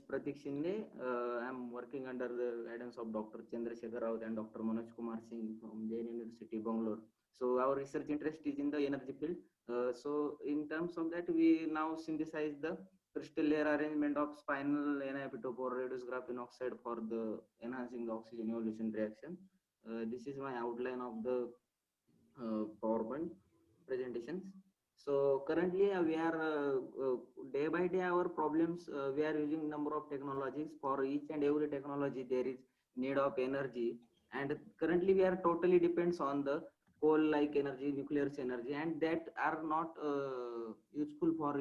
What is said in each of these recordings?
Pratik Shinde. I'm working under the guidance of Dr. Chandrasekhar Raut and Dr. Manoj Kumar Singh from Jain University, Bangalore. So our research interest is in the energy field. So in terms of that, we now synthesize the crystal layer arrangement of spinal NiPr2 reduced graphene oxide for the enhancing the oxygen evolution reaction. This is my outline of the PowerPoint presentations. So currently we are day by day our problems, we are using number of technologies. For each and every technology there is need of energy, and currently we are totally depends on the coal like energy, nuclear energy, and that are not useful for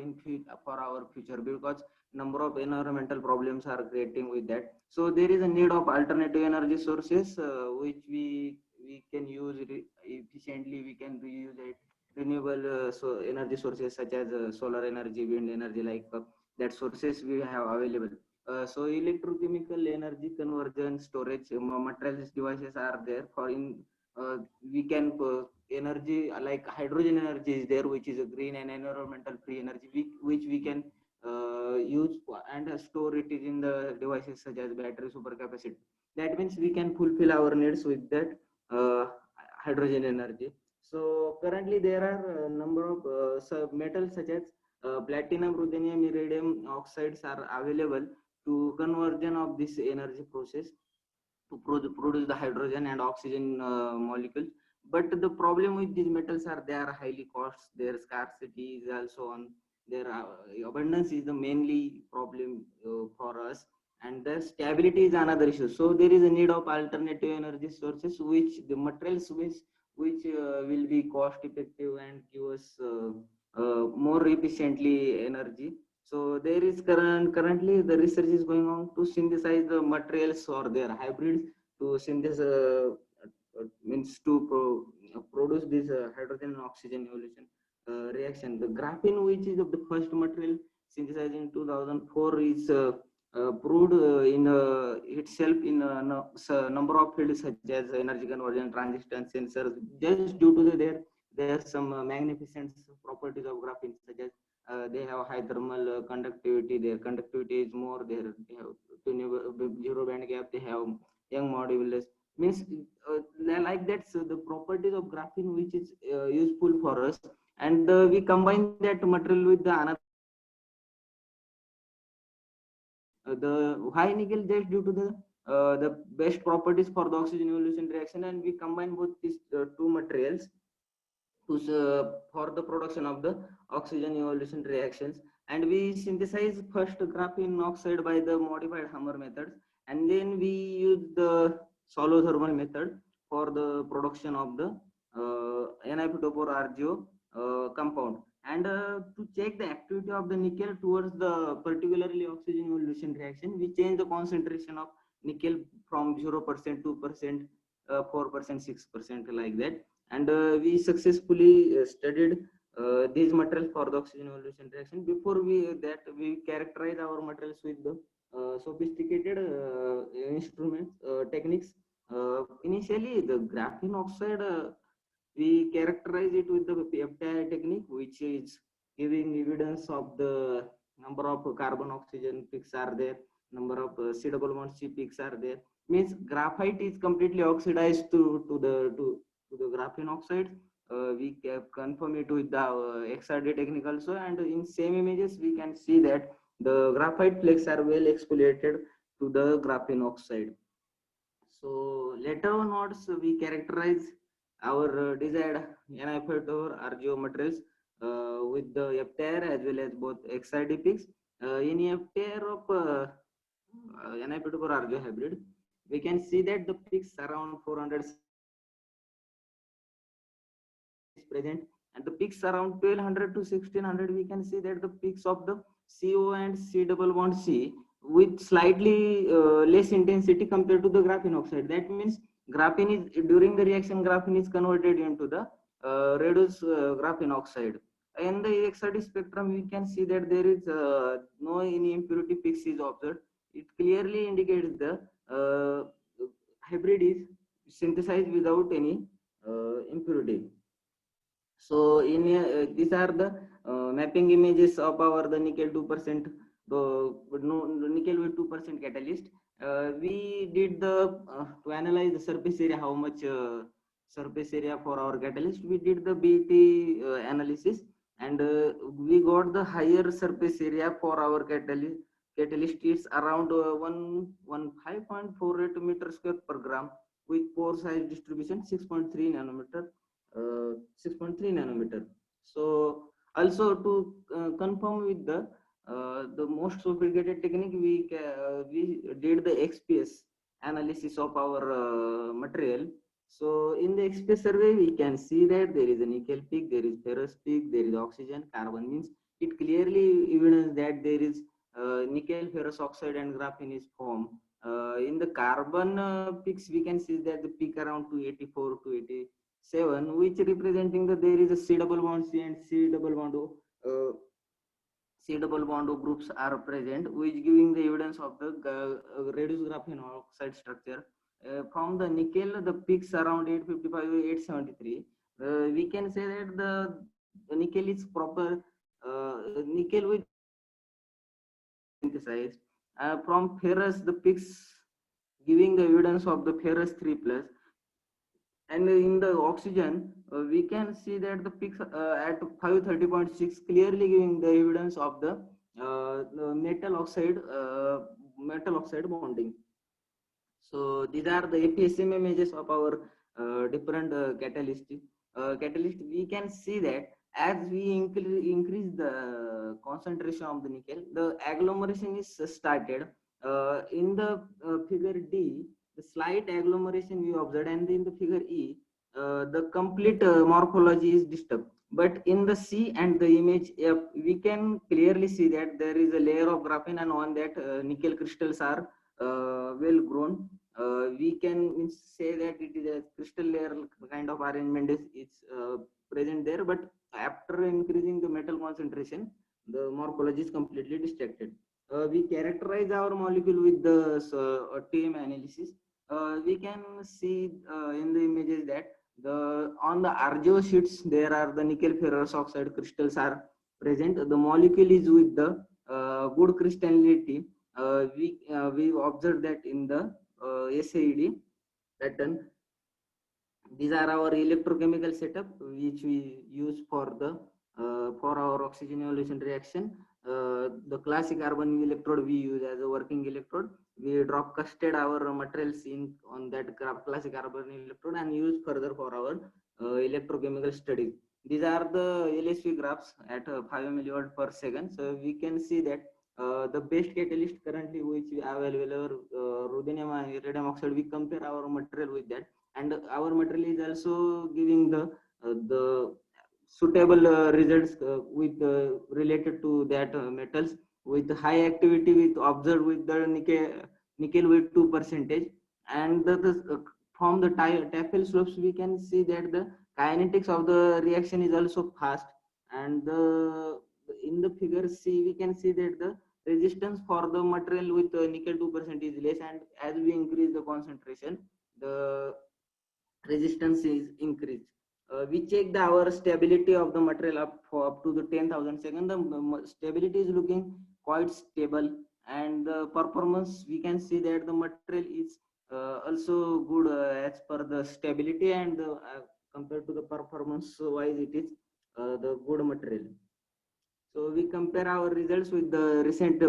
for our future, because number of environmental problems are creating with that. So there is a need of alternative energy sources which we can use it efficiently. We can reuse it renewable so energy sources such as solar energy, wind energy, like that sources we have available. So electrochemical energy conversion storage materials devices are there for in we can energy like hydrogen energy is there, which is a green and environmental free energy, which we can use and store it in the devices such as battery supercapacitor. That means we can fulfill our needs with that hydrogen energy. So currently there are a number of metals such as platinum, ruthenium, iridium oxides are available to conversion of this energy process to produce the hydrogen and oxygen molecules. But the problem with these metals are they are highly cost, their scarcity is also on, their abundance is the mainly problem for us, and the stability is another issue. So there is a need of alternative energy sources, which the materials which will be cost effective and give us more efficiently energy. So there is currently the research is going on to synthesize the materials or their hybrids to synthesize means to produce this hydrogen and oxygen evolution reaction. The graphene, which is of the first material synthesized in 2004, is proved in itself in a number of fields such as energy conversion, transistor, sensors. Just due to there are some magnificent properties of graphene, such as they have high thermal conductivity. Their conductivity is more. They have zero band gap. They have young modulus. Means like that. So the properties of graphene, which is useful for us, and we combine that material with the another. The high nickel just due to the best properties for the oxygen evolution reaction, and we combine both these two materials to for the production of the oxygen evolution reactions. And we synthesize first graphene oxide by the modified Hammer methods, and then we use the shallow thermal method for the production of the NiPr2 RGO compound. And to check the activity of the nickel towards the particularly oxygen evolution reaction, we change the concentration of nickel from 0%, 2%, 4%, 6%, like that. And we successfully studied these materials for the oxygen evolution reaction. Before we characterize our materials with the sophisticated instruments techniques. Initially the graphene oxide we characterize it with the FTI technique, which is giving evidence of the number of carbon oxygen peaks are there, number of C double bond C peaks are there. Means graphite is completely oxidized to the graphene oxide. We can confirm it with the XRD technique also, and in same images we can see that the graphite flakes are well exfoliated to the graphene oxide. So later onwards we characterize our desired NiPr2 RGO materials with the FTIR as well as both XRD peaks. In FTIR of NiPr2 RGO hybrid, we can see that the peaks around 400 is present, and the peaks around 1200 to 1600. We can see that the peaks of the CO and C double bond C with slightly less intensity compared to the graphene oxide. That means graphene is during the reaction, graphene is converted into the reduced graphene oxide. In the XRD spectrum, we can see that there is no any impurity peaks is observed. It clearly indicates the hybrid is synthesized without any impurity. So in these are the mapping images of our the nickel 2% no, nickel with 2% catalyst. We did the to analyze the surface area, how much surface area for our catalyst. We did the BT analysis, and we got the higher surface area for our catalyst. Catalyst is around 5.48 meter square per gram with pore size distribution 6.3 nanometer. 6.3 nanometer. So also to confirm with the most sophisticated technique, we did the XPS analysis of our material. So in the XPS survey, we can see that there is a nickel peak, there is ferrous peak, there is oxygen, carbon, means it clearly evidence that there is nickel, ferrous oxide and graphene is formed. In the carbon peaks, we can see that the peak around 284 to 87, which representing that there is a C double bond C and C double bond O. C double bond O groups are present, which giving the evidence of the reduced graphene oxide structure. From the nickel, the peaks around 855 to 873. We can say that the nickel is proper nickel with synthesized. From ferrous, the peaks giving the evidence of the ferrous 3 plus. And in the oxygen, we can see that the peaks at 530.6 clearly giving the evidence of the metal oxide bonding. So these are the APSM images of our different catalyst. We can see that as we increase the concentration of the nickel, the agglomeration is started. In the figure D, the slight agglomeration we observed, and in the figure E, the complete morphology is disturbed. But in the C and the image F, we can clearly see that there is a layer of graphene, and on that nickel crystals are well grown. We can say that it is a crystal layer kind of arrangement is present there, but after increasing the metal concentration, the morphology is completely distracted. We characterize our molecule with the TM analysis. We can see in the images that on the RGO sheets there are the nickel ferrous oxide crystals are present. The molecule is with the good crystallinity. We observed that in the SAED pattern. These are our electrochemical setup which we use for our oxygen evolution reaction. The classic carbon electrode we use as a working electrode. We drop casted our materials in on that classic carbon electrode and use further for our electrochemical studies. These are the LSV graphs at 5 milliwatt per second. So we can see that the best catalyst currently which we have available, ruthenium and iridium oxide, we compare our material with that, and our material is also giving the suitable results with related to that metals with high activity with observed with the nickel with 2%, and from the Tafel slopes we can see that the kinetics of the reaction is also fast, and in the figure C we can see that the resistance for the material with nickel 2% is less, and as we increase the concentration, the resistance is increased. We check our stability of the material up to the 10,000 seconds. The stability is looking quite stable, and the performance we can see that the material is also good as per the stability, and compared to the performance wise it is the good material. So we compare our results with the recent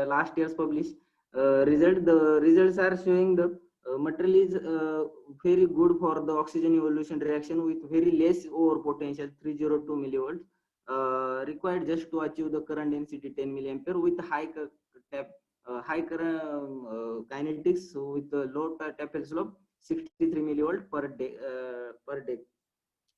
last year's published result. The results are showing the material is very good for the oxygen evolution reaction with very less over potential 302 millivolts required just to achieve the current density 10 milliampere with high current kinetics with low Tafel slope 63 millivolt per day.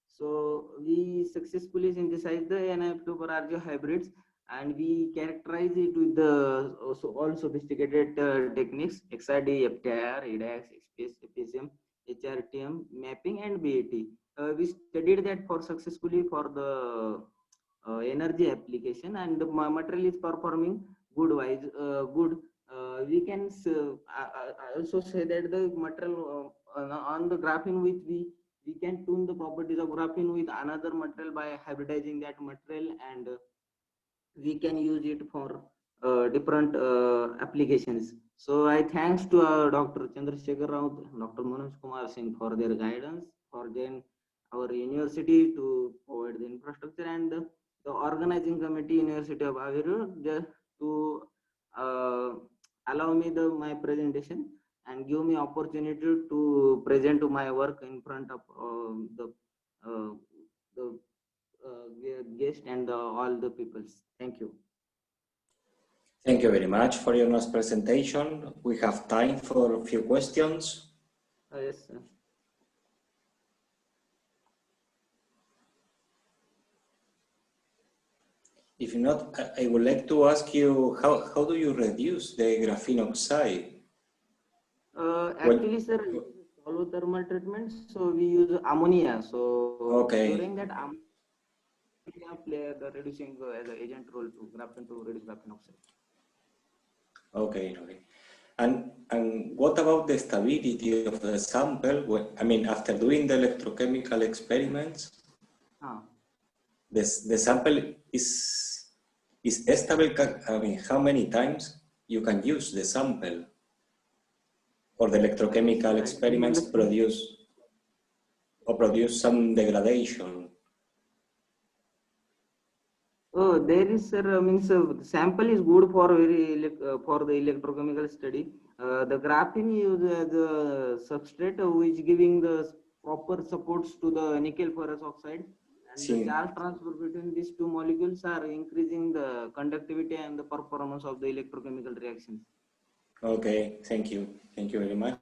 So we successfully synthesized the NiF2 per RGO hybrids, and we characterize it with the all sophisticated techniques: XRD, FTIR, EDAX, XPS, FSM, HRTM, mapping, and BAT. We studied that for successfully for the energy application, and the material is performing good. We can also say that the material on the graphene which we can tune the properties of graphene with another material by hybridizing that material, and we can use it for different applications. So I thanks to Dr. Chandrasekhar Rao, Dr. Manoj Kumar Singh for their guidance, for then our university to provide the infrastructure, and the organizing committee, University of Aviru, to uh, allow me my presentation and give me opportunity to present my work in front of uh, the guest and all the peoples. Thank you. Thank you very much for your nice presentation. We have time for a few questions. Yes, sir. If not, I would like to ask you, how do you reduce the graphene oxide? Actually, sir, follow thermal treatment. So we use ammonia. So during that ammonia play the reducing as an agent role to graphene to reduce graphene oxide. Okay. And what about the stability of the sample? I mean, after doing the electrochemical experiments, the sample is stable. I mean, how many times you can use the sample, or the electrochemical experiments produce some degradation? Oh, there is, sir. Means sample is good for for the electrochemical study. The graphene used as a substrate which giving the proper supports to the nickel ferrous oxide, and the charge transfer between these two molecules are increasing the conductivity and the performance of the electrochemical reactions. Okay, thank you very much.